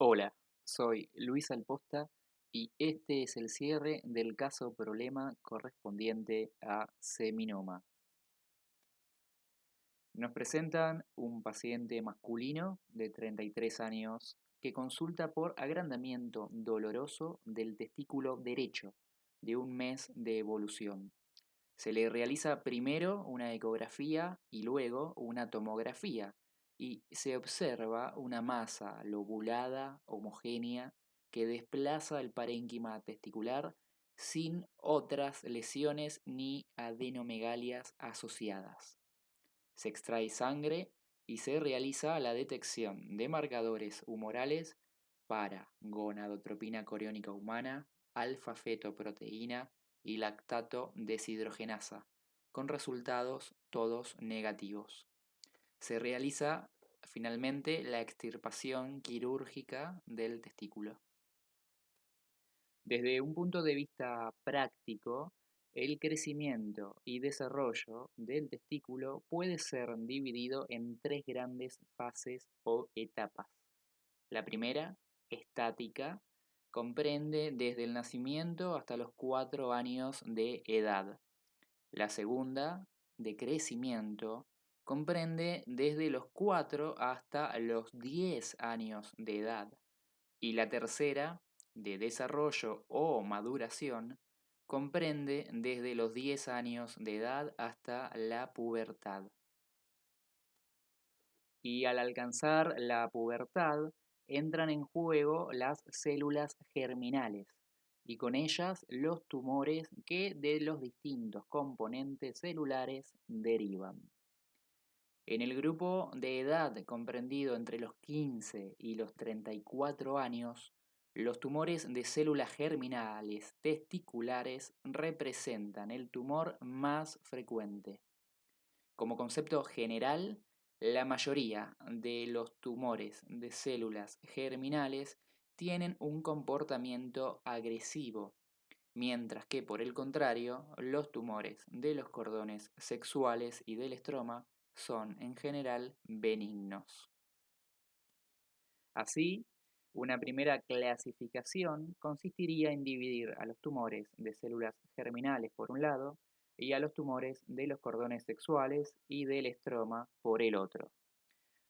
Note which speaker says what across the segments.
Speaker 1: Hola, soy Luis Alposta y este es el cierre del caso problema correspondiente a seminoma. Nos presentan un paciente masculino de 33 años que consulta por agrandamiento doloroso del testículo derecho de un mes de evolución. Se le realiza primero una ecografía y luego una tomografía y se observa una masa lobulada homogénea que desplaza el parénquima testicular sin otras lesiones ni adenomegalias asociadas. Se extrae sangre y se realiza la detección de marcadores humorales para gonadotropina coriónica humana, alfa-fetoproteína y lactato deshidrogenasa, con resultados todos negativos. Se realiza finalmente la extirpación quirúrgica del testículo. Desde un punto de vista práctico, el crecimiento y desarrollo del testículo puede ser dividido en tres grandes fases o etapas. La primera, estática, comprende desde el nacimiento hasta los 4 años de edad. La segunda, de crecimiento, comprende desde los 4 hasta los 10 años de edad. Y la tercera, de desarrollo o maduración, comprende desde los 10 años de edad hasta la pubertad. Y al alcanzar la pubertad, entran en juego las células germinales y con ellas los tumores que de los distintos componentes celulares derivan. En el grupo de edad comprendido entre los 15 y los 34 años, los tumores de células germinales testiculares representan el tumor más frecuente. Como concepto general, la mayoría de los tumores de células germinales tienen un comportamiento agresivo, mientras que por el contrario, los tumores de los cordones sexuales y del estroma son en general benignos. Así, una primera clasificación consistiría en dividir a los tumores de células germinales por un lado y a los tumores de los cordones sexuales y del estroma por el otro.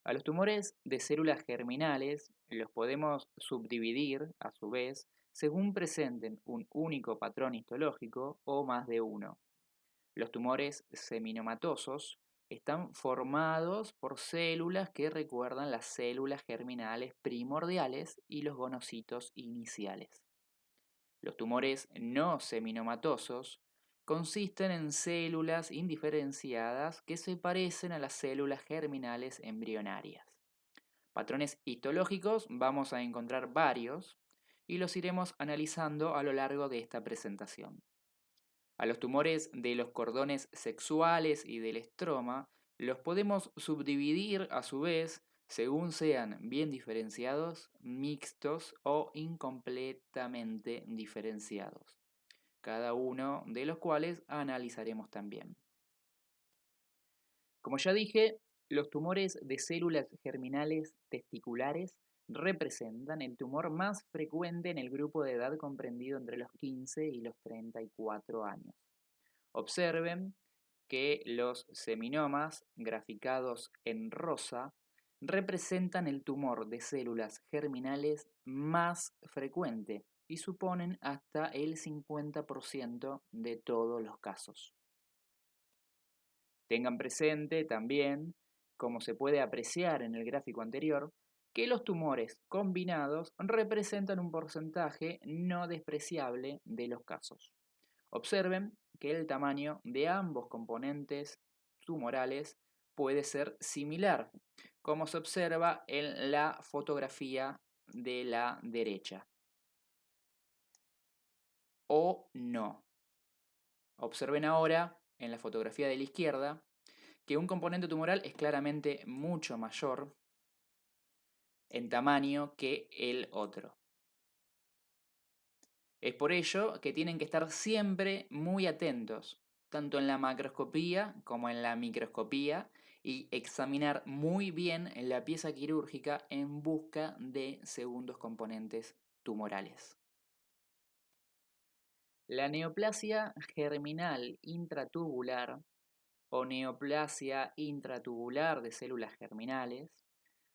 Speaker 1: A los tumores de células germinales los podemos subdividir, a su vez, según presenten un único patrón histológico o más de uno. Los tumores seminomatosos están formados por células que recuerdan las células germinales primordiales y los gonocitos iniciales. Los tumores no seminomatosos consisten en células indiferenciadas que se parecen a las células germinales embrionarias. Patrones histológicos vamos a encontrar varios y los iremos analizando a lo largo de esta presentación. A los tumores de los cordones sexuales y del estroma los podemos subdividir a su vez según sean bien diferenciados, mixtos o incompletamente diferenciados, cada uno de los cuales analizaremos también. Como ya dije, los tumores de células germinales testiculares representan el tumor más frecuente en el grupo de edad comprendido entre los 15 y los 34 años. Observen que los seminomas, graficados en rosa, representan el tumor de células germinales más frecuente y suponen hasta el 50% de todos los casos. Tengan presente también, como se puede apreciar en el gráfico anterior, que los tumores combinados representan un porcentaje no despreciable de los casos. Observen que el tamaño de ambos componentes tumorales puede ser similar, como se observa en la fotografía de la derecha, o no. Observen ahora en la fotografía de la izquierda que un componente tumoral es claramente mucho mayor en tamaño que el otro. Es por ello que tienen que estar siempre muy atentos, tanto en la macroscopía como en la microscopía, y examinar muy bien la pieza quirúrgica en busca de segundos componentes tumorales. La neoplasia germinal intratubular o neoplasia intratubular de células germinales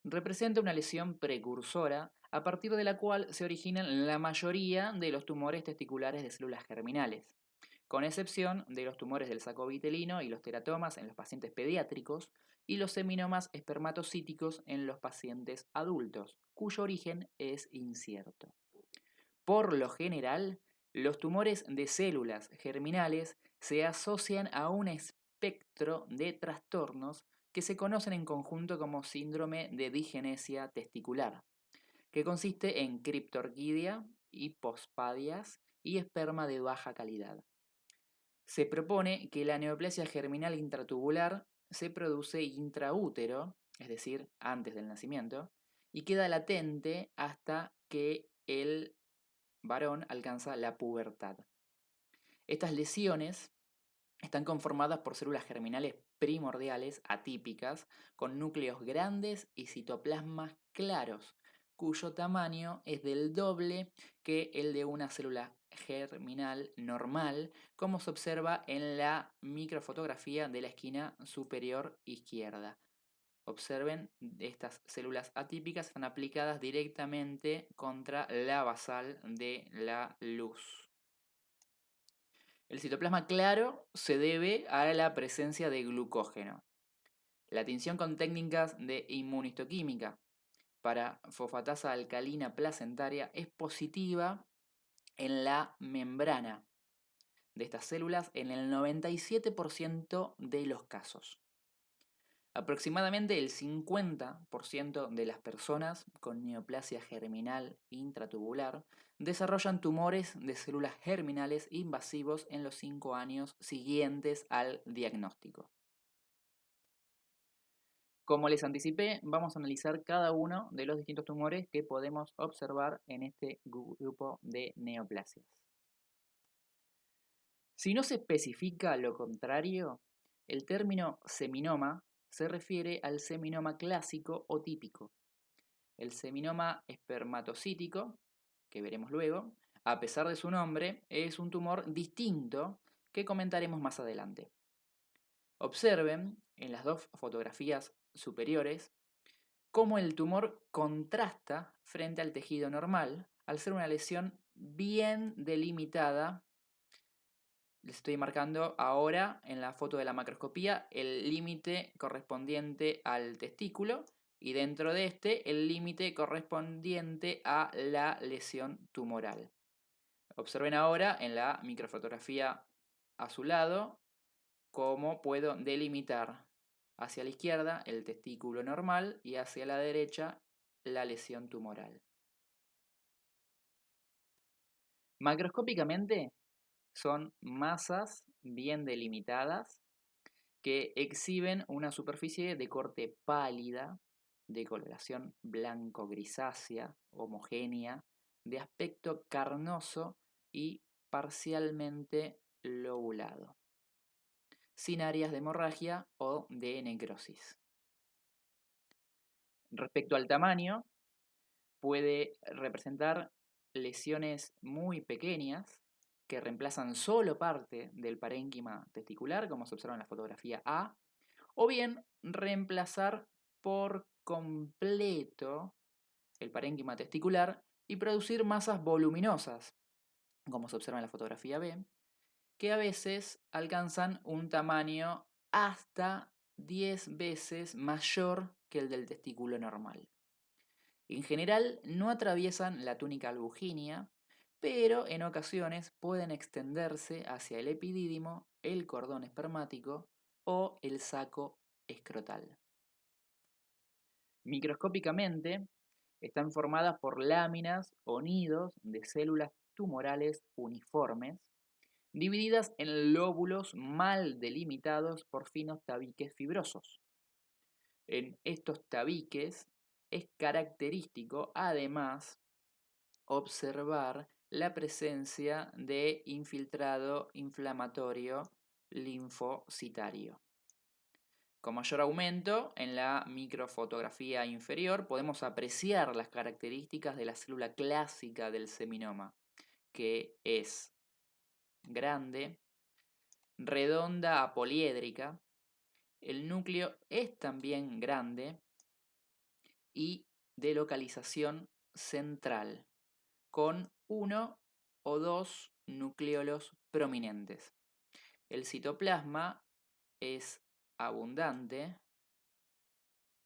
Speaker 1: representa una lesión precursora a partir de la cual se originan la mayoría de los tumores testiculares de células germinales, con excepción de los tumores del saco vitelino y los teratomas en los pacientes pediátricos y los seminomas espermatocíticos en los pacientes adultos, cuyo origen es incierto. Por lo general, los tumores de células germinales se asocian a un espectro de trastornos que se conocen en conjunto como síndrome de digenesia testicular, que consiste en criptorquidia, hipospadias y esperma de baja calidad. Se propone que la neoplasia germinal intratubular se produce intraútero, es decir, antes del nacimiento, y queda latente hasta que el varón alcanza la pubertad. Estas lesiones están conformadas por células germinales primordiales atípicas con núcleos grandes y citoplasmas claros, cuyo tamaño es del doble que el de una célula germinal normal, como se observa en la microfotografía de la esquina superior izquierda. Observen, estas células atípicas están aplicadas directamente contra la basal de la luz. El citoplasma claro se debe a la presencia de glucógeno. La tinción con técnicas de inmunistoquímica para fosfatasa alcalina placentaria es positiva en la membrana de estas células en el 97% de los casos. Aproximadamente el 50% de las personas con neoplasia germinal intratubular desarrollan tumores de células germinales invasivos en los 5 años siguientes al diagnóstico. Como les anticipé, vamos a analizar cada uno de los distintos tumores que podemos observar en este grupo de neoplasias. Si no se especifica lo contrario, el término seminoma se refiere al seminoma clásico o típico. El seminoma espermatocítico, que veremos luego, a pesar de su nombre, es un tumor distinto que comentaremos más adelante. Observen en las dos fotografías superiores cómo el tumor contrasta frente al tejido normal al ser una lesión bien delimitada. Les estoy marcando ahora en la foto de la macroscopía el límite correspondiente al testículo y dentro de este el límite correspondiente a la lesión tumoral. Observen ahora en la microfotografía a su lado cómo puedo delimitar hacia la izquierda el testículo normal y hacia la derecha la lesión tumoral. Macroscópicamente son masas bien delimitadas que exhiben una superficie de corte pálida, de coloración blanco-grisácea, homogénea, de aspecto carnoso y parcialmente lobulado, sin áreas de hemorragia o de necrosis. Respecto al tamaño, puede representar lesiones muy pequeñas que reemplazan solo parte del parénquima testicular, como se observa en la fotografía A, o bien reemplazar por completo el parénquima testicular y producir masas voluminosas, como se observa en la fotografía B, que a veces alcanzan un tamaño hasta 10 veces mayor que el del testículo normal. En general no atraviesan la túnica albuginea, pero en ocasiones pueden extenderse hacia el epidídimo, el cordón espermático o el saco escrotal. Microscópicamente están formadas por láminas o nidos de células tumorales uniformes, divididas en lóbulos mal delimitados por finos tabiques fibrosos. En estos tabiques es característico, además, observar la presencia de infiltrado inflamatorio linfocitario. Con mayor aumento en la microfotografía inferior podemos apreciar las características de la célula clásica del seminoma, que es grande, redonda a poliédrica, el núcleo es también grande y de localización central, con uno o dos nucleolos prominentes. El citoplasma es abundante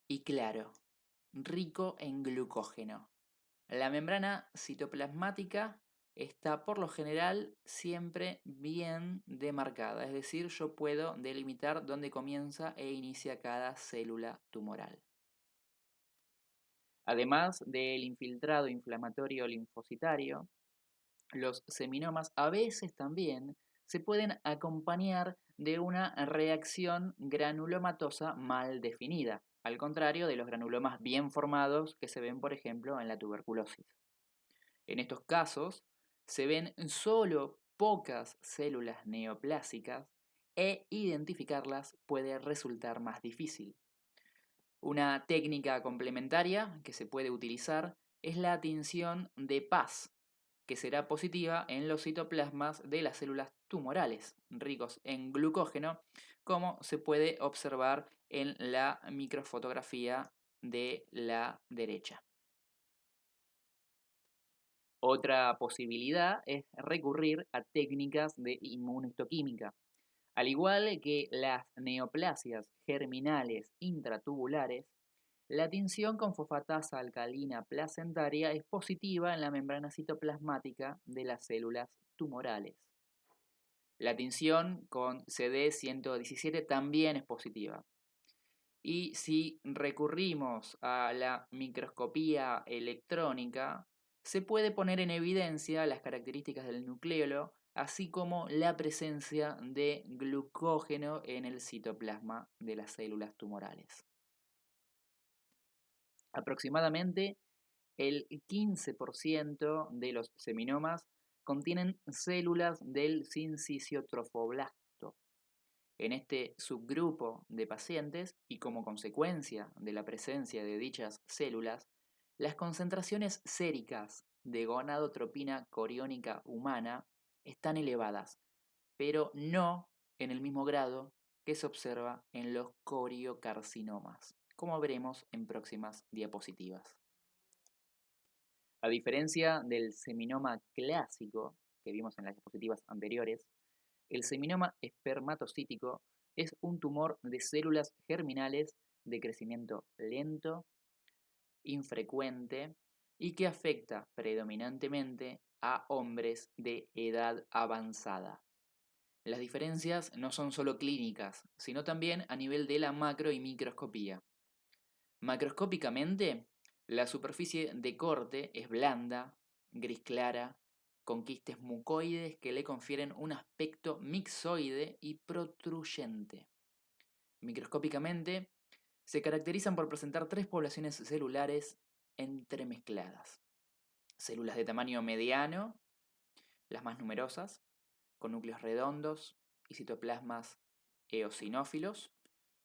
Speaker 1: y claro, rico en glucógeno. La membrana citoplasmática está por lo general siempre bien demarcada, es decir, yo puedo delimitar dónde comienza e inicia cada célula tumoral. Además del infiltrado inflamatorio linfocitario, los seminomas a veces también se pueden acompañar de una reacción granulomatosa mal definida, al contrario de los granulomas bien formados que se ven, por ejemplo, en la tuberculosis. En estos casos, se ven solo pocas células neoplásicas e identificarlas puede resultar más difícil. Una técnica complementaria que se puede utilizar es la tinción de Paz, que será positiva en los citoplasmas de las células tumorales, ricos en glucógeno, como se puede observar en la microfotografía de la derecha. Otra posibilidad es recurrir a técnicas de inmunohistoquímica. Al igual que las neoplasias germinales intratubulares, la tinción con fosfatasa alcalina placentaria es positiva en la membrana citoplasmática de las células tumorales. La tinción con CD117 también es positiva. Y si recurrimos a la microscopía electrónica, se puede poner en evidencia las características del nucleolo, así como la presencia de glucógeno en el citoplasma de las células tumorales. Aproximadamente el 15% de los seminomas contienen células del sinciciotrofoblasto. En este subgrupo de pacientes, y como consecuencia de la presencia de dichas células, las concentraciones séricas de gonadotropina coriónica humana están elevadas, pero no en el mismo grado que se observa en los coriocarcinomas, como veremos en próximas diapositivas. A diferencia del seminoma clásico que vimos en las diapositivas anteriores, el seminoma espermatocítico es un tumor de células germinales de crecimiento lento, infrecuente y que afecta predominantemente a hombres de edad avanzada. Las diferencias no son solo clínicas, sino también a nivel de la macro y microscopía. Macroscópicamente, la superficie de corte es blanda, gris clara, con quistes mucoides que le confieren un aspecto mixoide y protruyente. Microscópicamente, se caracterizan por presentar tres poblaciones celulares entremezcladas. Células de tamaño mediano, las más numerosas, con núcleos redondos y citoplasmas eosinófilos,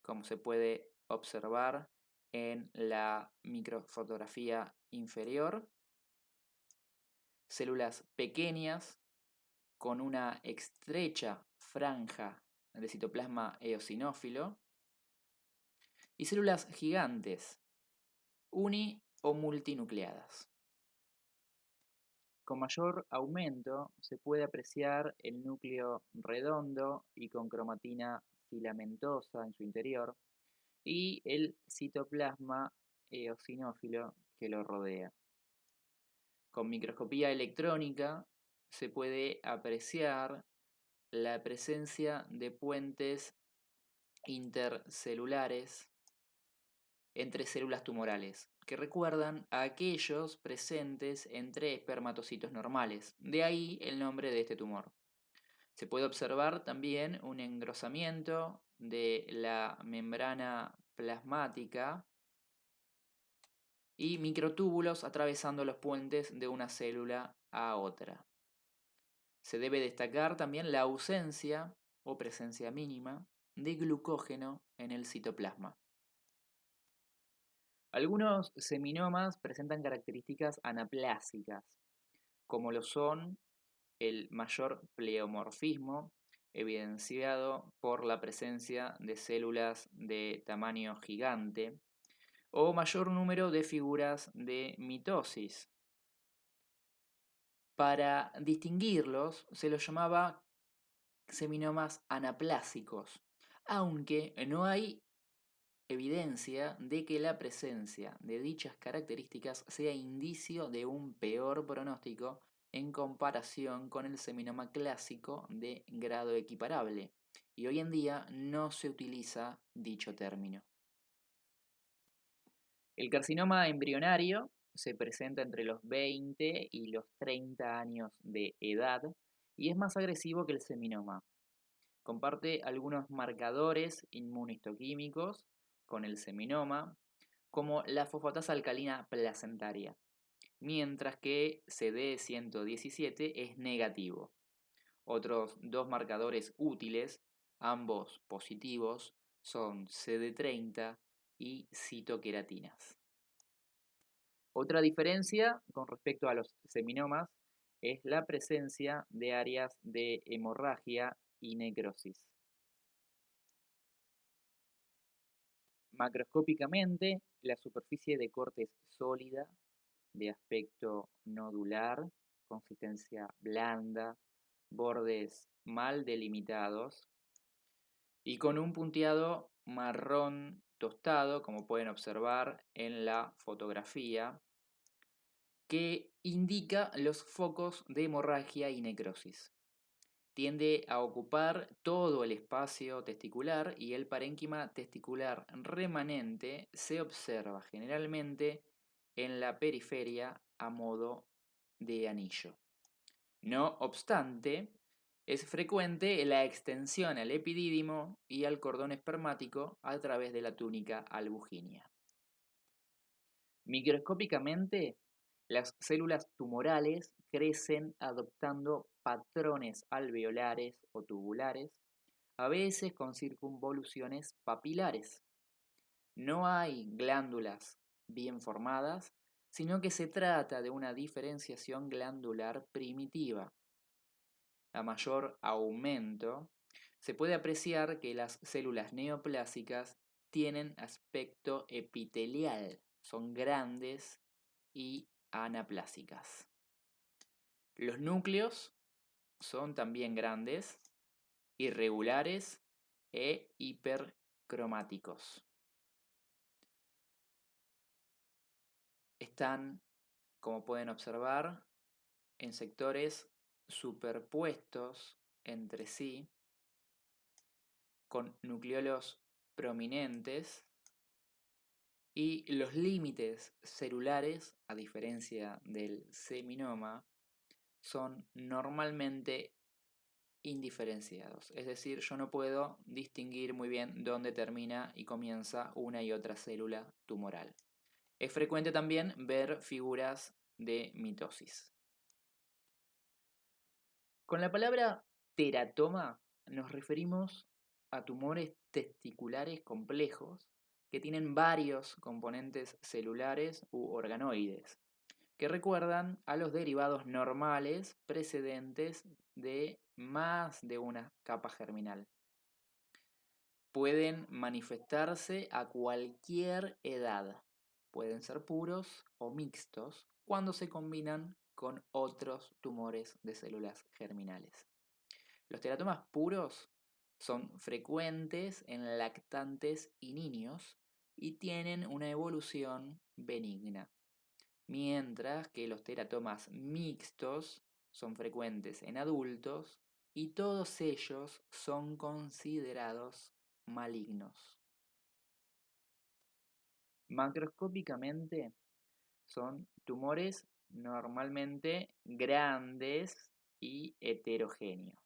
Speaker 1: como se puede observar en la microfotografía inferior. Células pequeñas con una estrecha franja de citoplasma eosinófilo. Y células gigantes, uni o multinucleadas. Con mayor aumento se puede apreciar el núcleo redondo y con cromatina filamentosa en su interior y el citoplasma eosinófilo que lo rodea. Con microscopía electrónica se puede apreciar la presencia de puentes intercelulares entre células tumorales, que recuerdan a aquellos presentes entre espermatocitos normales, de ahí el nombre de este tumor. Se puede observar también un engrosamiento de la membrana plasmática y microtúbulos atravesando los puentes de una célula a otra. Se debe destacar también la ausencia o presencia mínima de glucógeno en el citoplasma. Algunos seminomas presentan características anaplásicas, como lo son el mayor pleomorfismo, evidenciado por la presencia de células de tamaño gigante, o mayor número de figuras de mitosis. Para distinguirlos se los llamaba seminomas anaplásicos, aunque no hay evidencia de que la presencia de dichas características sea indicio de un peor pronóstico en comparación con el seminoma clásico de grado equiparable, y hoy en día no se utiliza dicho término. El carcinoma embrionario se presenta entre los 20 y los 30 años de edad y es más agresivo que el seminoma. Comparte algunos marcadores inmunohistoquímicos con el seminoma, como la fosfatasa alcalina placentaria, mientras que CD117 es negativo. Otros dos marcadores útiles, ambos positivos, son CD30 y citoqueratinas. Otra diferencia con respecto a los seminomas es la presencia de áreas de hemorragia y necrosis. Macroscópicamente, la superficie de corte es sólida, de aspecto nodular, consistencia blanda, bordes mal delimitados y con un punteado marrón tostado, como pueden observar en la fotografía, que indica los focos de hemorragia y necrosis. Tiende a ocupar todo el espacio testicular y el parénquima testicular remanente se observa generalmente en la periferia a modo de anillo. No obstante, es frecuente la extensión al epidídimo y al cordón espermático a través de la túnica albuginea. Microscópicamente, las células tumorales crecen adoptando patrones alveolares o tubulares, a veces con circunvoluciones papilares. No hay glándulas bien formadas, sino que se trata de una diferenciación glandular primitiva. A mayor aumento, se puede apreciar que las células neoplásicas tienen aspecto epitelial, son grandes y anaplásicas. Los núcleos son también grandes, irregulares e hipercromáticos. Están, como pueden observar, en sectores superpuestos entre sí, con nucleolos prominentes, y los límites celulares, a diferencia del seminoma, son normalmente indiferenciados. Es decir, yo no puedo distinguir muy bien dónde termina y comienza una y otra célula tumoral. Es frecuente también ver figuras de mitosis. Con la palabra teratoma nos referimos a tumores testiculares complejos que tienen varios componentes celulares u organoides, que recuerdan a los derivados normales precedentes de más de una capa germinal. Pueden manifestarse a cualquier edad, pueden ser puros o mixtos cuando se combinan con otros tumores de células germinales. Los teratomas puros son frecuentes en lactantes y niños y tienen una evolución benigna, mientras que los teratomas mixtos son frecuentes en adultos y todos ellos son considerados malignos. Macroscópicamente son tumores normalmente grandes y heterogéneos.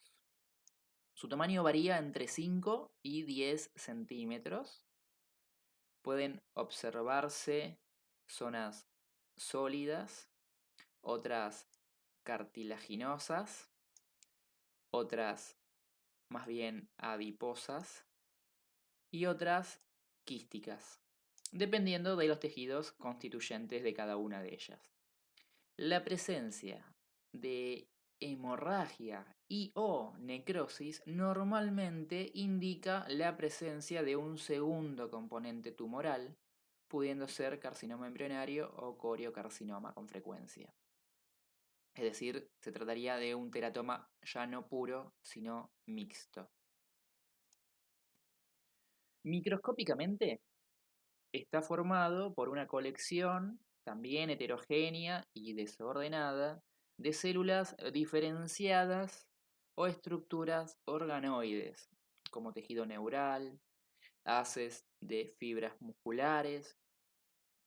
Speaker 1: Su tamaño varía entre 5 y 10 centímetros. Pueden observarse zonas sólidas, otras cartilaginosas, otras más bien adiposas y otras quísticas, dependiendo de los tejidos constituyentes de cada una de ellas. La presencia de hemorragia y o necrosis normalmente indica la presencia de un segundo componente tumoral, pudiendo ser carcinoma embrionario o coriocarcinoma con frecuencia. Es decir, se trataría de un teratoma ya no puro, sino mixto. Microscópicamente está formado por una colección también heterogénea y desordenada de células diferenciadas o estructuras organoides, como tejido neural, haces de fibras musculares,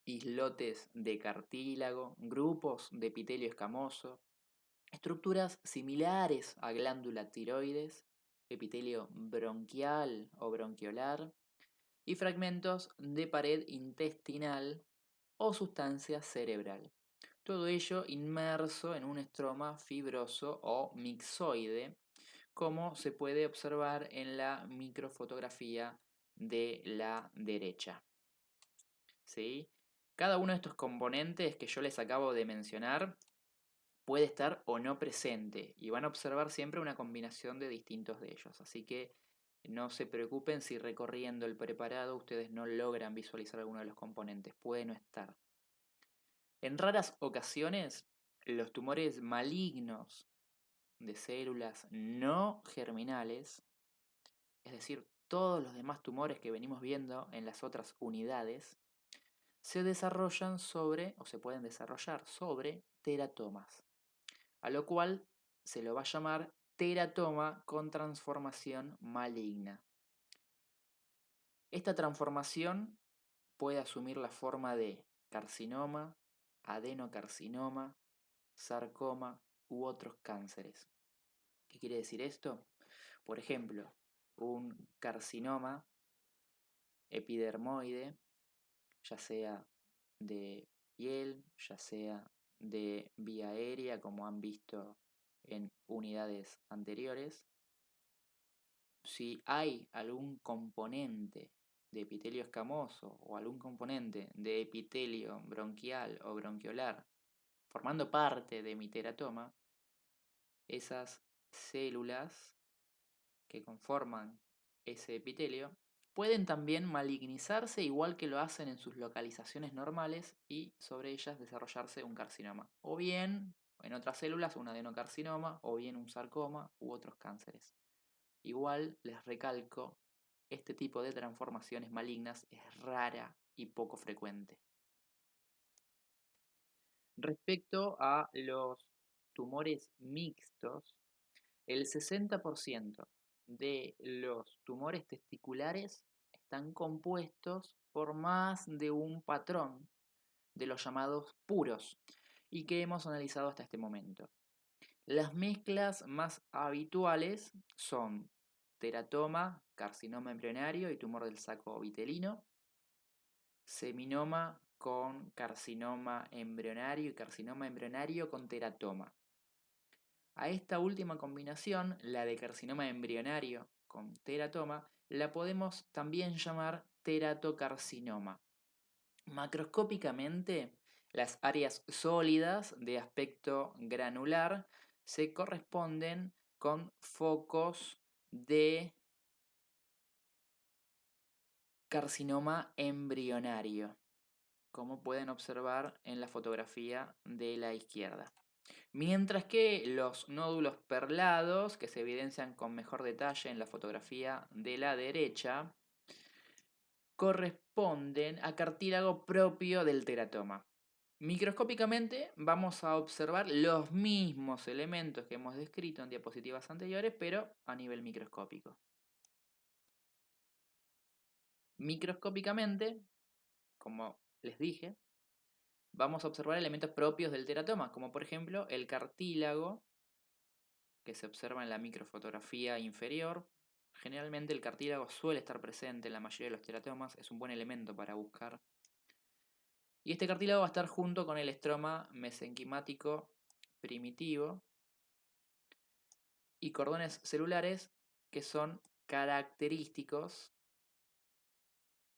Speaker 1: islotes de cartílago, grupos de epitelio escamoso, estructuras similares a glándula tiroides, epitelio bronquial o bronquiolar, y fragmentos de pared intestinal o sustancia cerebral. Todo ello inmerso en un estroma fibroso o mixoide, como se puede observar en la microfotografía de la derecha. ¿Sí? Cada uno de estos componentes que yo les acabo de mencionar puede estar o no presente y van a observar siempre una combinación de distintos de ellos. Así que no se preocupen si recorriendo el preparado ustedes no logran visualizar alguno de los componentes, puede no estar. En raras ocasiones, los tumores malignos de células no germinales, es decir, todos los demás tumores que venimos viendo en las otras unidades, se desarrollan sobre, o se pueden desarrollar sobre, teratomas, a lo cual se lo va a llamar teratoma con transformación maligna. Esta transformación puede asumir la forma de carcinoma, adenocarcinoma, sarcoma u otros cánceres. ¿Qué quiere decir esto? Por ejemplo, un carcinoma epidermoide, ya sea de piel, ya sea de vía aérea, como han visto en unidades anteriores. Si hay algún componente de epitelio escamoso o algún componente de epitelio bronquial o bronquiolar formando parte de mi teratoma, esas células que conforman ese epitelio pueden también malignizarse igual que lo hacen en sus localizaciones normales y sobre ellas desarrollarse un carcinoma. O bien en otras células un adenocarcinoma o bien un sarcoma u otros cánceres. Igual les recalco, este tipo de transformaciones malignas es rara y poco frecuente. Respecto a los tumores mixtos, el 60% de los tumores testiculares están compuestos por más de un patrón de los llamados puros y que hemos analizado hasta este momento. Las mezclas más habituales son teratoma, carcinoma embrionario y tumor del saco vitelino, seminoma con carcinoma embrionario y carcinoma embrionario con teratoma. A esta última combinación, la de carcinoma embrionario con teratoma, la podemos también llamar teratocarcinoma. Macroscópicamente, las áreas sólidas de aspecto granular se corresponden con focos de carcinoma embrionario, como pueden observar en la fotografía de la izquierda. Mientras que los nódulos perlados, que se evidencian con mejor detalle en la fotografía de la derecha, corresponden a cartílago propio del teratoma. Microscópicamente vamos a observar los mismos elementos que hemos descrito en diapositivas anteriores, pero a nivel microscópico. Microscópicamente, como les dije, vamos a observar elementos propios del teratoma, como por ejemplo el cartílago, que se observa en la microfotografía inferior. Generalmente el cartílago suele estar presente en la mayoría de los teratomas, es un buen elemento para buscar. Y este cartílago va a estar junto con el estroma mesenquimático primitivo y cordones celulares que son característicos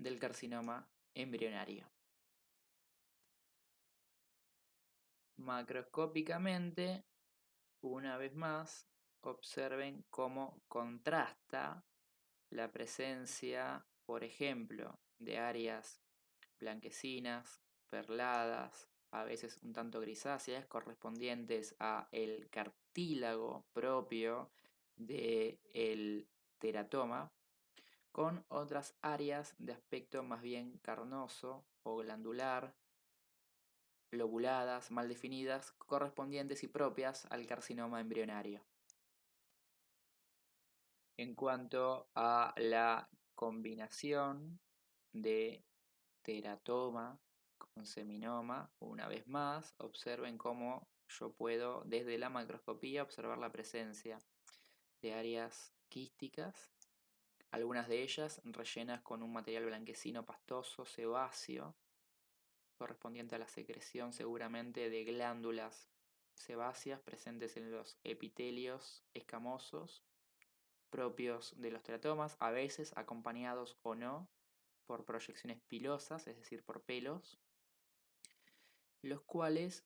Speaker 1: del carcinoma embrionario. Macroscópicamente, una vez más, observen cómo contrasta la presencia, por ejemplo, de áreas blanquecinas, perladas, a veces un tanto grisáceas, correspondientes a el cartílago propio del teratoma, con otras áreas de aspecto más bien carnoso o glandular, lobuladas, mal definidas, correspondientes y propias al carcinoma embrionario. En cuanto a la combinación de teratoma con seminoma, una vez más, observen cómo yo puedo desde la macroscopía observar la presencia de áreas quísticas, algunas de ellas rellenas con un material blanquecino pastoso, sebáceo, correspondiente a la secreción seguramente de glándulas sebáceas presentes en los epitelios escamosos propios de los teratomas, a veces acompañados o no por proyecciones pilosas, es decir, por pelos, los cuales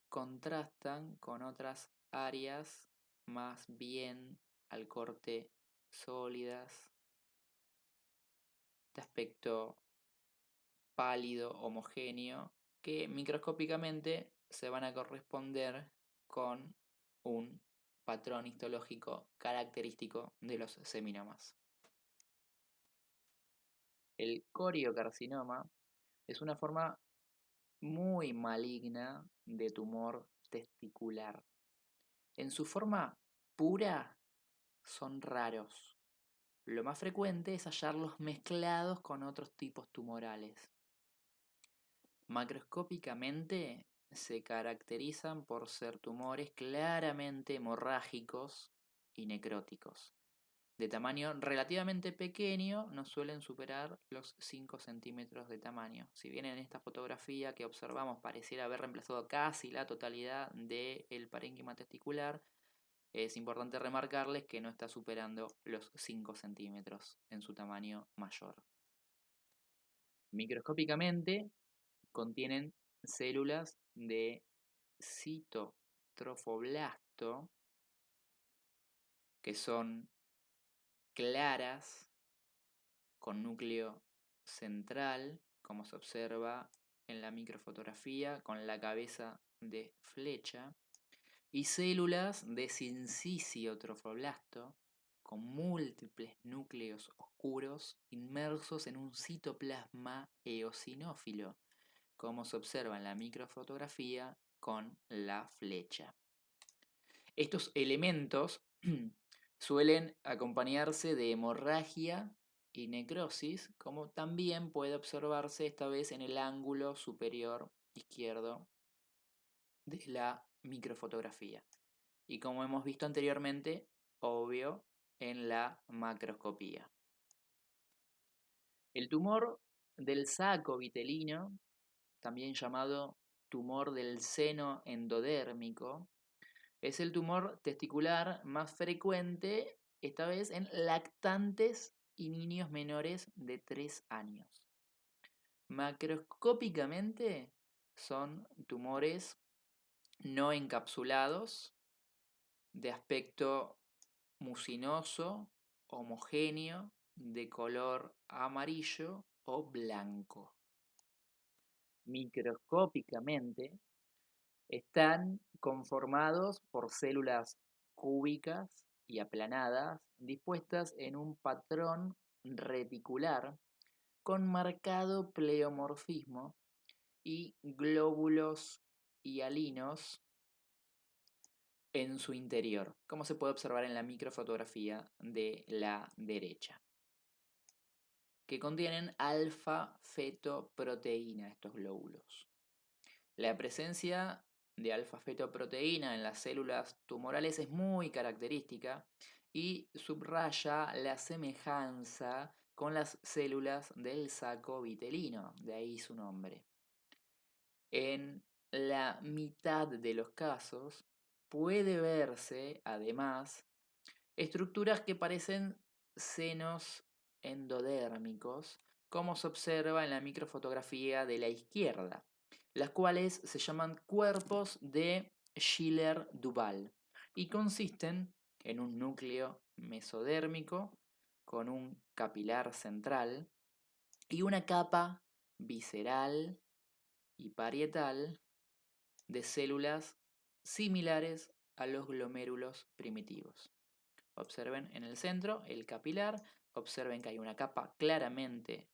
Speaker 1: contrastan con otras áreas más bien al corte sólidas, de aspecto pálido, homogéneo, que microscópicamente se van a corresponder con un patrón histológico característico de los seminomas. El coriocarcinoma es una forma muy maligna de tumor testicular. En su forma pura son raros. Lo más frecuente es hallarlos mezclados con otros tipos tumorales. Macroscópicamente se caracterizan por ser tumores claramente hemorrágicos y necróticos. De tamaño relativamente pequeño, no suelen superar los 5 centímetros de tamaño. Si bien en esta fotografía que observamos pareciera haber reemplazado casi la totalidad del parénquima testicular, es importante remarcarles que no está superando los 5 centímetros en su tamaño mayor. Microscópicamente contienen células de citotrofoblasto que son claras, con núcleo central, como se observa en la microfotografía, con la cabeza de flecha, y células de sincicio trofoblasto, con múltiples núcleos oscuros inmersos en un citoplasma eosinófilo, como se observa en la microfotografía con la flecha. Estos elementos suelen acompañarse de hemorragia y necrosis, como también puede observarse esta vez en el ángulo superior izquierdo de la microfotografía. Y como hemos visto anteriormente, obvio, en la macroscopía. El tumor del saco vitelino, también llamado tumor del seno endodérmico, es el tumor testicular más frecuente, esta vez en lactantes y niños menores de 3 años. Macroscópicamente son tumores no encapsulados, de aspecto mucinoso, homogéneo, de color amarillo o blanco. Microscópicamente están conformados por células cúbicas y aplanadas, dispuestas en un patrón reticular con marcado pleomorfismo y glóbulos hialinos en su interior, como se puede observar en la microfotografía de la derecha, que contienen alfa-fetoproteína, estos glóbulos. La presencia de alfa-fetoproteína en las células tumorales es muy característica y subraya la semejanza con las células del saco vitelino, de ahí su nombre. En la mitad de los casos puede verse, además, estructuras que parecen senos endodérmicos, como se observa en la microfotografía de la izquierda, las cuales se llaman cuerpos de Schiller-Duval y consisten en un núcleo mesodérmico con un capilar central y una capa visceral y parietal de células similares a los glomérulos primitivos. Observen en el centro el capilar, observen que hay una capa claramente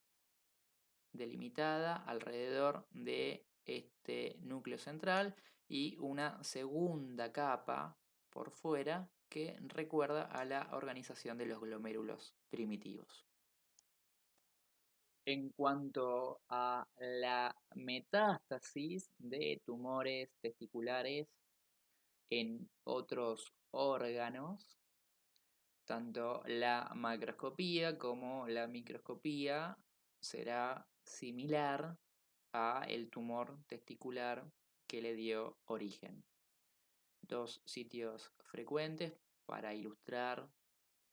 Speaker 1: delimitada alrededor de este núcleo central y una segunda capa por fuera que recuerda a la organización de los glomérulos primitivos. En cuanto a la metástasis de tumores testiculares en otros órganos, tanto la macroscopía como la microscopía será similar a el tumor testicular que le dio origen. Dos sitios frecuentes para ilustrar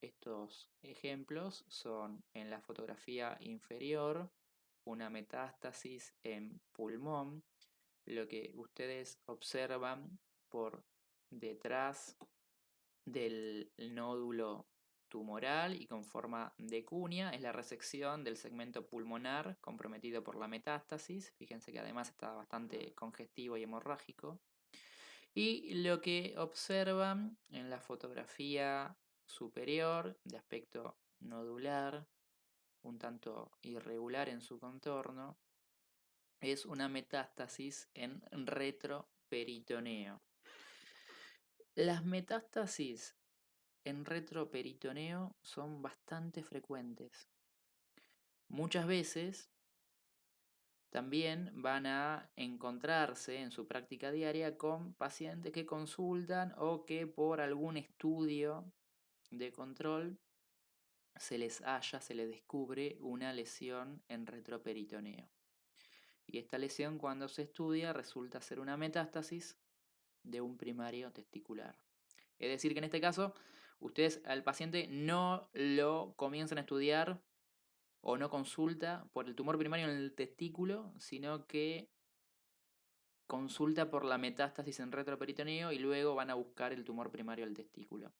Speaker 1: estos ejemplos son en la fotografía inferior, una metástasis en pulmón, lo que ustedes observan por detrás del nódulo tumoral y con forma de cuña es la resección del segmento pulmonar comprometido por la metástasis. Fíjense que además está bastante congestivo y hemorrágico. Y lo que observan en la fotografía superior de aspecto nodular, un tanto irregular en su contorno, es una metástasis en retroperitoneo. Las metástasis en retroperitoneo son bastante frecuentes. Muchas veces también van a encontrarse en su práctica diaria con pacientes que consultan o que por algún estudio de control se les descubre una lesión en retroperitoneo. Y esta lesión, cuando se estudia, resulta ser una metástasis de un primario testicular. Es decir, que en este caso, ustedes al paciente no lo comienzan a estudiar o no consulta por el tumor primario en el testículo, sino que consulta por la metástasis en retroperitoneo y luego van a buscar el tumor primario del testículo.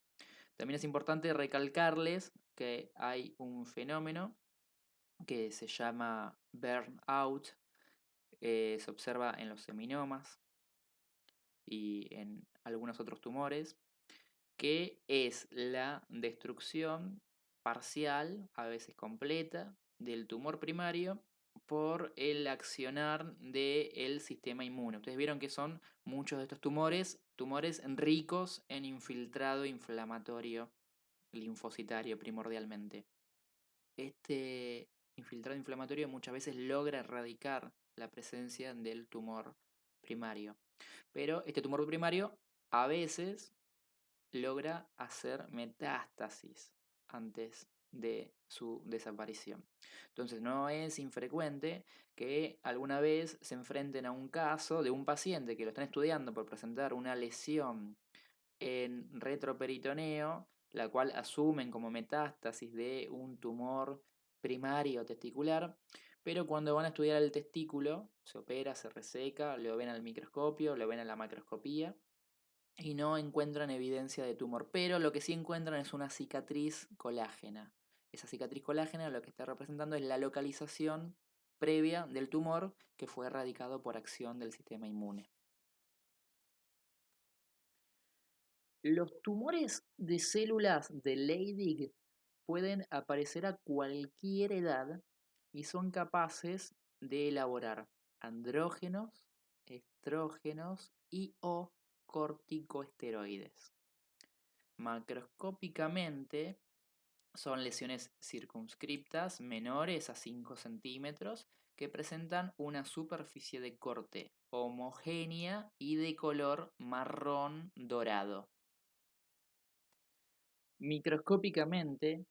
Speaker 1: También es importante recalcarles que hay un fenómeno que se llama burnout, se observa en los seminomas y en algunos otros tumores, que es la destrucción parcial, a veces completa, del tumor primario por el accionar del sistema inmune. Ustedes vieron que son muchos de estos tumores ricos en infiltrado inflamatorio linfocitario primordialmente. Este infiltrado inflamatorio muchas veces logra erradicar la presencia del tumor primario. Pero este tumor primario a veces logra hacer metástasis antes de su desaparición. Entonces no es infrecuente que alguna vez se enfrenten a un caso de un paciente que lo están estudiando por presentar una lesión en retroperitoneo, la cual asumen como metástasis de un tumor primario testicular, pero cuando van a estudiar el testículo, se opera, se reseca, lo ven al microscopio, lo ven en la macroscopía y no encuentran evidencia de tumor, pero lo que sí encuentran es una cicatriz colágena. Esa cicatriz colágena lo que está representando es la localización previa del tumor que fue erradicado por acción del sistema inmune. Los tumores de células de Leydig pueden aparecer a cualquier edad y son capaces de elaborar andrógenos, estrógenos y o corticosteroides. Macroscópicamente son lesiones circunscriptas menores a 5 centímetros que presentan una superficie de corte homogénea y de color marrón dorado. Microscópicamente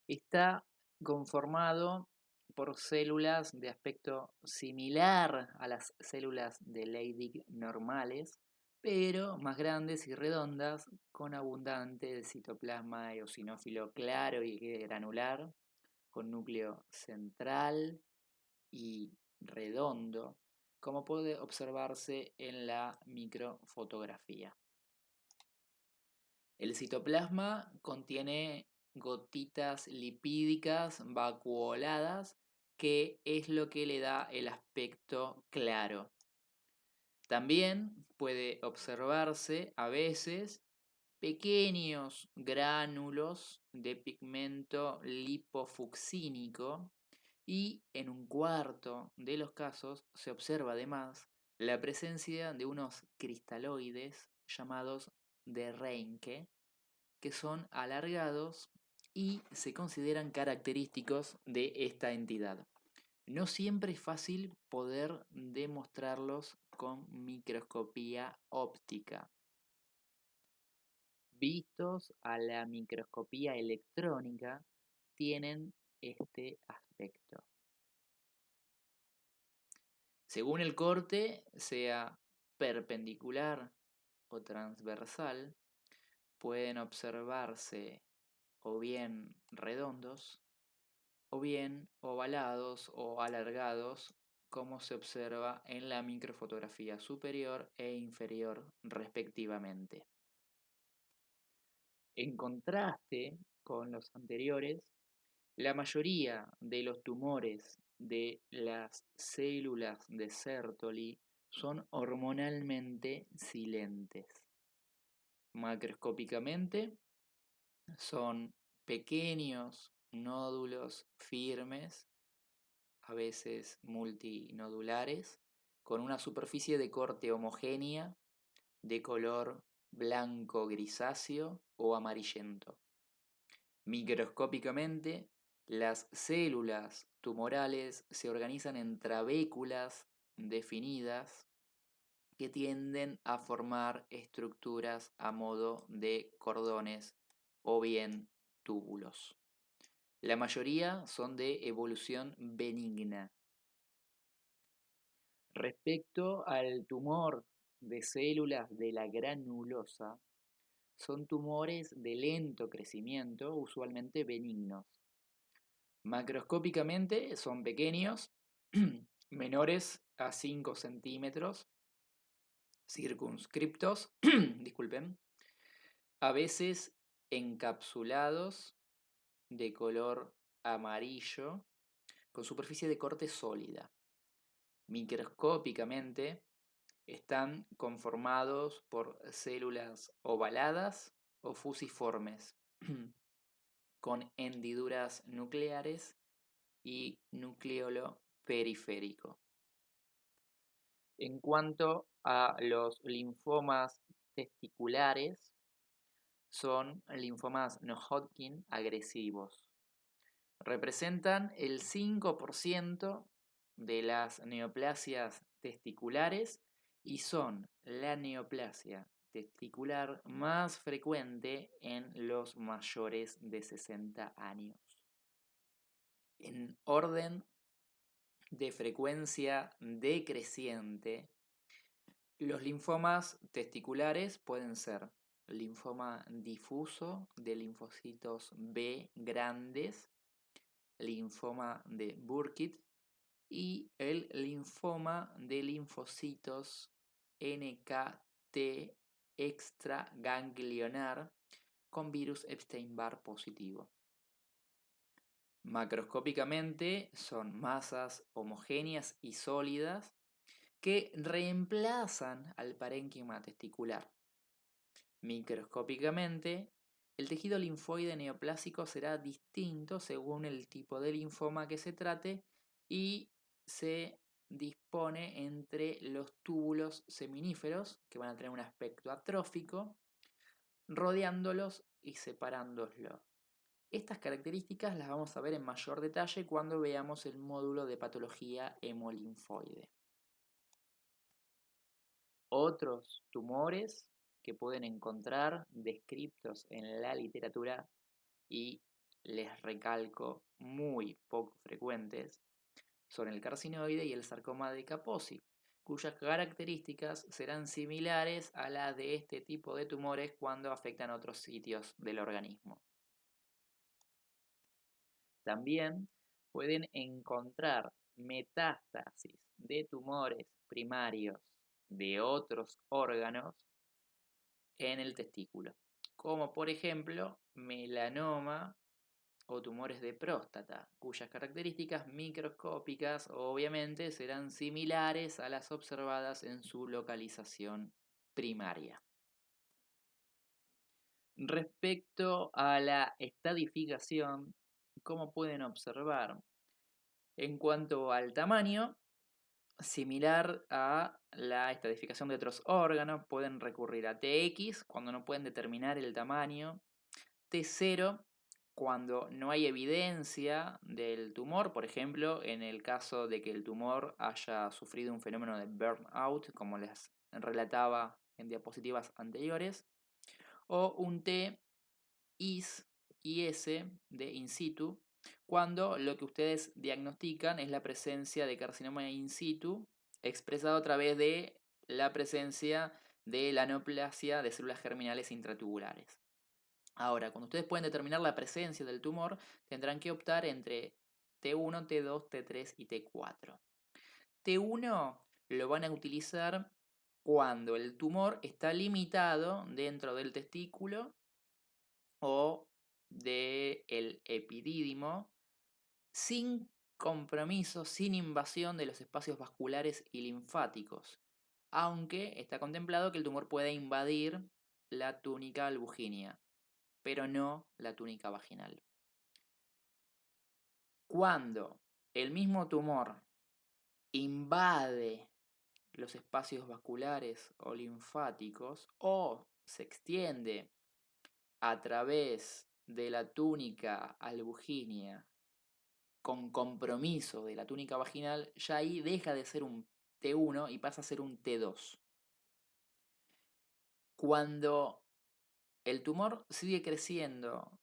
Speaker 1: está conformado por células de aspecto similar a las células de Leydig normales, pero más grandes y redondas, con abundante citoplasma eosinófilo claro y granular, con núcleo central y redondo, como puede observarse en la microfotografía. El citoplasma contiene gotitas lipídicas vacuoladas, que es lo que le da el aspecto claro. También puede observarse a veces pequeños gránulos de pigmento lipofucsínico, y en un cuarto de los casos se observa además la presencia de unos cristaloides llamados de Reinke, que son alargados y se consideran característicos de esta entidad. No siempre es fácil poder demostrarlos con microscopía óptica. Vistos a la microscopía electrónica, tienen este aspecto. Según el corte, sea perpendicular o transversal, pueden observarse o bien redondos, o bien ovalados o alargados, como se observa en la microfotografía superior e inferior respectivamente. En contraste con los anteriores, la mayoría de los tumores de las células de Sertoli son hormonalmente silentes. Macroscópicamente son pequeños nódulos firmes, a veces multinodulares, con una superficie de corte homogénea, de color blanco grisáceo o amarillento. Microscópicamente, las células tumorales se organizan en trabéculas definidas que tienden a formar estructuras a modo de cordones o bien túbulos. La mayoría son de evolución benigna. Respecto al tumor de células de la granulosa, son tumores de lento crecimiento, usualmente benignos. Macroscópicamente son pequeños, menores a 5 centímetros, circunscriptos, disculpen, a veces encapsulados, de color amarillo, con superficie de corte sólida. Microscópicamente están conformados por células ovaladas o fusiformes, con hendiduras nucleares y nucleolo periférico. En cuanto a los linfomas testiculares, son linfomas no-Hodgkin agresivos. Representan el 5% de las neoplasias testiculares y son la neoplasia testicular más frecuente en los mayores de 60 años. En orden de frecuencia decreciente, los linfomas testiculares pueden ser linfoma difuso de linfocitos B grandes, linfoma de Burkitt y el linfoma de linfocitos NKT extraganglionar con virus Epstein-Barr positivo. Macroscópicamente son masas homogéneas y sólidas que reemplazan al parénquima testicular. Microscópicamente, el tejido linfoide neoplásico será distinto según el tipo de linfoma que se trate y se dispone entre los túbulos seminíferos, que van a tener un aspecto atrófico, rodeándolos y separándolos. Estas características las vamos a ver en mayor detalle cuando veamos el módulo de patología hemolinfoide. Otros tumores que pueden encontrar descritos en la literatura, y les recalco muy poco frecuentes, son el carcinoide y el sarcoma de Kaposi, cuyas características serán similares a las de este tipo de tumores cuando afectan otros sitios del organismo. También pueden encontrar metástasis de tumores primarios de otros órganos en el testículo, como por ejemplo melanoma o tumores de próstata, cuyas características microscópicas obviamente serán similares a las observadas en su localización primaria. Respecto a la estadificación, como pueden observar, en cuanto al tamaño, similar a la estadificación de otros órganos, pueden recurrir a TX cuando no pueden determinar el tamaño, T0 cuando no hay evidencia del tumor, por ejemplo, en el caso de que el tumor haya sufrido un fenómeno de burnout, como les relataba en diapositivas anteriores, o un T IS de in situ, cuando lo que ustedes diagnostican es la presencia de carcinoma in situ, expresado a través de la presencia de la neoplasia de células germinales intratubulares. Ahora, cuando ustedes pueden determinar la presencia del tumor, tendrán que optar entre T1, T2, T3 y T4. T1 lo van a utilizar cuando el tumor está limitado dentro del testículo o del epidídimo, sin compromiso, sin invasión de los espacios vasculares y linfáticos, aunque está contemplado que el tumor pueda invadir la túnica albuginea, pero no la túnica vaginal. Cuando el mismo tumor invade los espacios vasculares o linfáticos o se extiende a través de la túnica albuginea con compromiso de la túnica vaginal, ya ahí deja de ser un T1 y pasa a ser un T2. Cuando el tumor sigue creciendo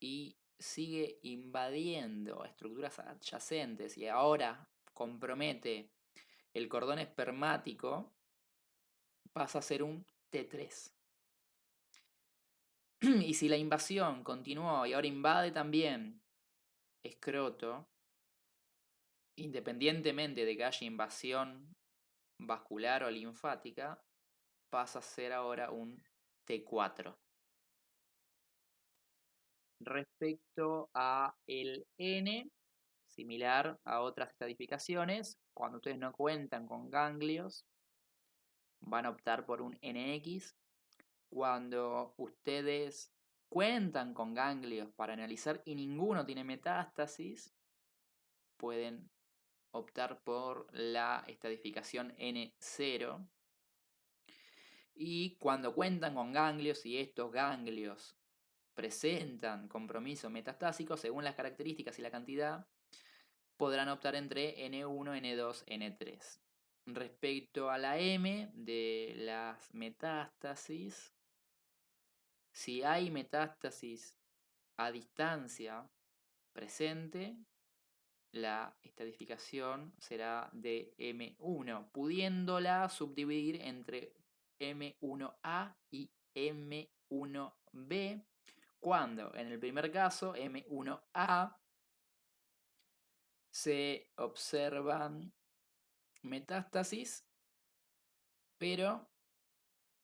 Speaker 1: y sigue invadiendo estructuras adyacentes y ahora compromete el cordón espermático, pasa a ser un T3. Y si la invasión continuó y ahora invade también escroto, independientemente de que haya invasión vascular o linfática, pasa a ser ahora un T4. Respecto a el N, similar a otras estadificaciones, cuando ustedes no cuentan con ganglios, van a optar por un NX. Cuando ustedes cuentan con ganglios para analizar y ninguno tiene metástasis, pueden optar por la estadificación N0. Y cuando cuentan con ganglios y estos ganglios presentan compromiso metastásico, según las características y la cantidad, podrán optar entre N1, N2, N3. Respecto a la M de las metástasis, si hay metástasis a distancia presente, la estadificación será de M1, pudiéndola subdividir entre M1A y M1B, cuando en el primer caso, M1A, se observan metástasis, pero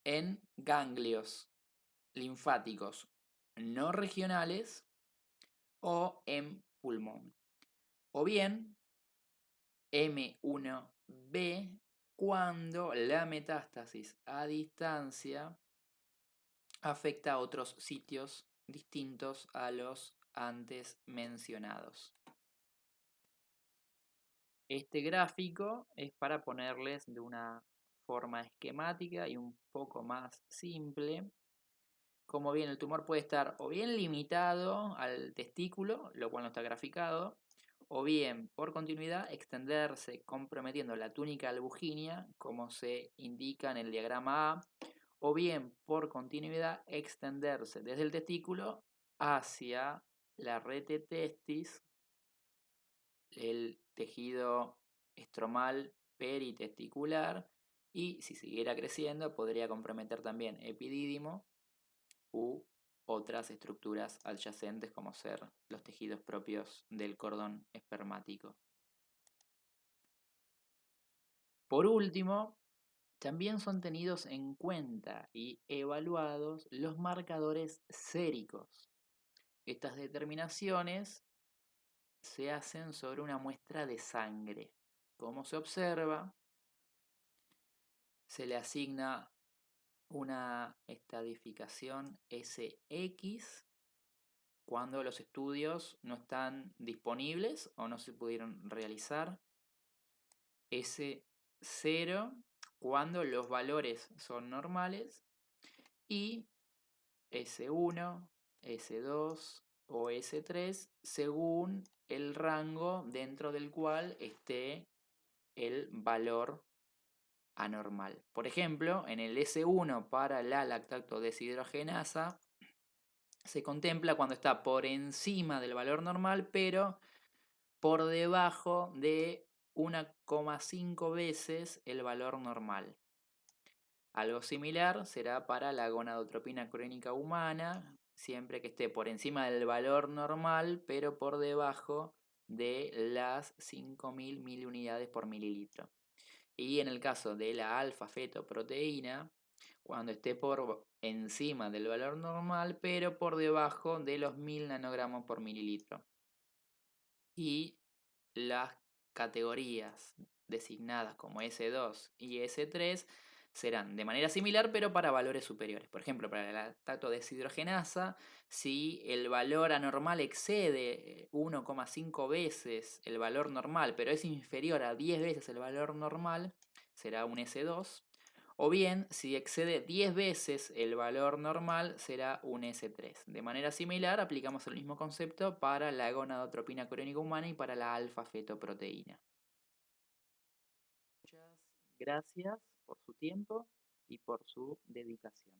Speaker 1: en ganglios linfáticos no regionales o en pulmón. O bien M1B cuando la metástasis a distancia afecta a otros sitios distintos a los antes mencionados. Este gráfico es para ponerles de una forma esquemática y un poco más simple como bien el tumor puede estar o bien limitado al testículo, lo cual no está graficado, o bien por continuidad extenderse comprometiendo la túnica albuginea, como se indica en el diagrama A, o bien por continuidad extenderse desde el testículo hacia la rete testis, el tejido estromal peritesticular, y si siguiera creciendo podría comprometer también epidídimo u otras estructuras adyacentes como ser los tejidos propios del cordón espermático. Por último, también son tenidos en cuenta y evaluados los marcadores séricos. Estas determinaciones se hacen sobre una muestra de sangre. Como se observa, se le asigna una estadificación SX cuando los estudios no están disponibles o no se pudieron realizar. S0 cuando los valores son normales y S1, S2 o S3 según el rango dentro del cual esté el valor anormal. Por ejemplo, en el S1 para la lactato deshidrogenasa se contempla cuando está por encima del valor normal, pero por debajo de 1,5 veces el valor normal. Algo similar será para la gonadotropina crónica humana, siempre que esté por encima del valor normal, pero por debajo de las 5.000 miliunidades por mililitro. Y en el caso de la alfa-fetoproteína, cuando esté por encima del valor normal, pero por debajo de los 1.000 nanogramos por mililitro. Y las categorías designadas como S2 y S3 serán de manera similar, pero para valores superiores. Por ejemplo, para la lactato deshidrogenasa, si el valor anormal excede 1,5 veces el valor normal, pero es inferior a 10 veces el valor normal, será un S2. O bien, si excede 10 veces el valor normal, será un S3. De manera similar, aplicamos el mismo concepto para la gonadotropina crónica humana y para la alfa-fetoproteína. Muchas gracias por su tiempo y por su dedicación.